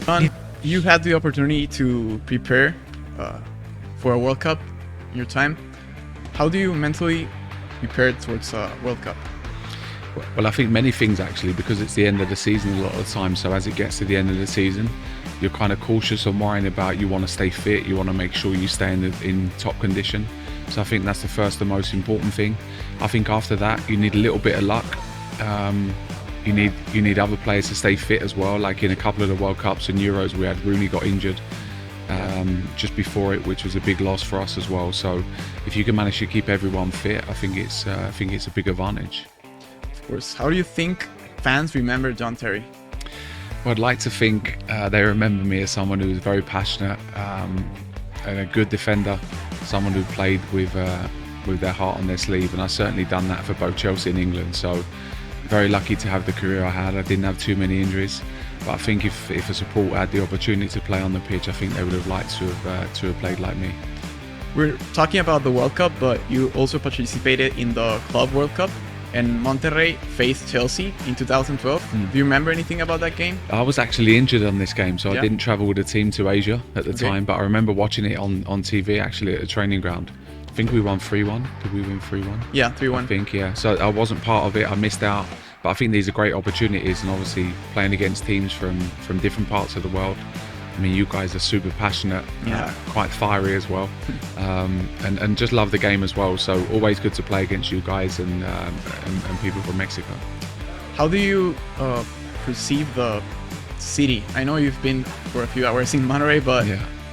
John, you had the opportunity to prepare for a World Cup in your time. How do you mentally prepare towards a World Cup? Well, I think many things actually, because it's the end of the season a lot of the time. So as it gets to the end of the season, you're kind of cautious and worrying about, you want to stay fit, you want to make sure you stay in top condition. So I think that's the first and most important thing. I think after that, you need a little bit of luck. You need other players to stay fit as well. Like in a couple of the World Cups and Euros, we had Rooney got injured just before it, which was a big loss for us as well. So if you can manage to keep everyone fit, I think it's a big advantage. Of course. How do you think fans remember John Terry? Well, I'd like to think they remember me as someone who was very passionate and a good defender, someone who played with their heart on their sleeve, and I've certainly done that for both Chelsea and England. So very lucky to have the career I had. I didn't have too many injuries, but I think if a supporter had the opportunity to play on the pitch, I think they would have liked to have played like me. We're talking about the World Cup, but you also participated in the Club World Cup, and Monterrey faced Chelsea in 2012. Do you remember anything about that game? I was actually injured on this game, so I didn't travel with the team to Asia at the time, but I remember watching it on TV actually at a training ground. I think we won 3-1. Did we win 3-1? Yeah, 3-1. I think, yeah. So I wasn't part of it, I missed out. But I think these are great opportunities, and obviously playing against teams from different parts of the world. I mean, you guys are super passionate, quite fiery as well, and just love the game as well. So always good to play against you guys and people from Mexico. How do you perceive the city? I know you've been for a few hours in Monterrey, but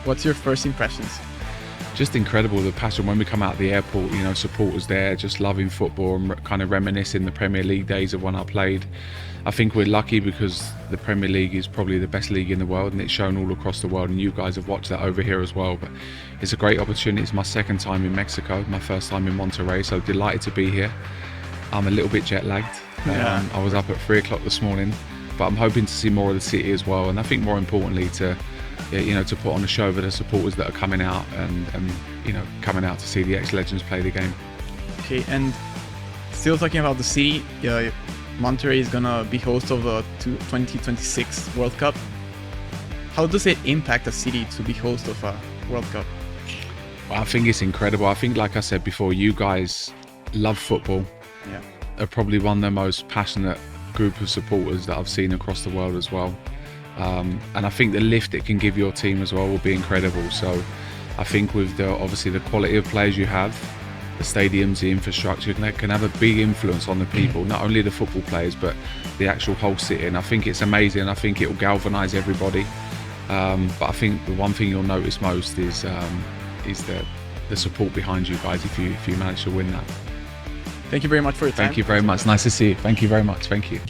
what's your first impressions? Just incredible, the passion. When we come out of the airport, you know, supporters there just loving football and kind of reminiscing the Premier League days of when I played. I think we're lucky because the Premier League is probably the best league in the world, and it's shown all across the world, and you guys have watched that over here as well. But it's a great opportunity. It's my second time in Mexico, my first time in Monterrey, so delighted to be here. I'm a little bit jet lagged. I was up at 3 o'clock this morning, but I'm hoping to see more of the city as well, and I think more importantly to put on a show for the supporters that are coming out and coming out to see the ex-legends play the game. Okay, and still talking about the city, Monterrey is gonna be host of the 2026 World Cup. How does it impact a city to be host of a World Cup? Well, I think it's incredible. I think, like I said before, you guys love football. Are probably one of the most passionate group of supporters that I've seen across the world as well. And I think the lift it can give your team as well will be incredible. So I think with obviously the quality of players you have, the stadiums, the infrastructure can have a big influence on the people, not only the football players but the actual whole city. And I think it's amazing. I think it will galvanise everybody. But I think the one thing you'll notice most is the support behind you guys if you manage to win that. Thank you very much for your time. Thank you very much. Nice to see you. Thank you very much. Thank you.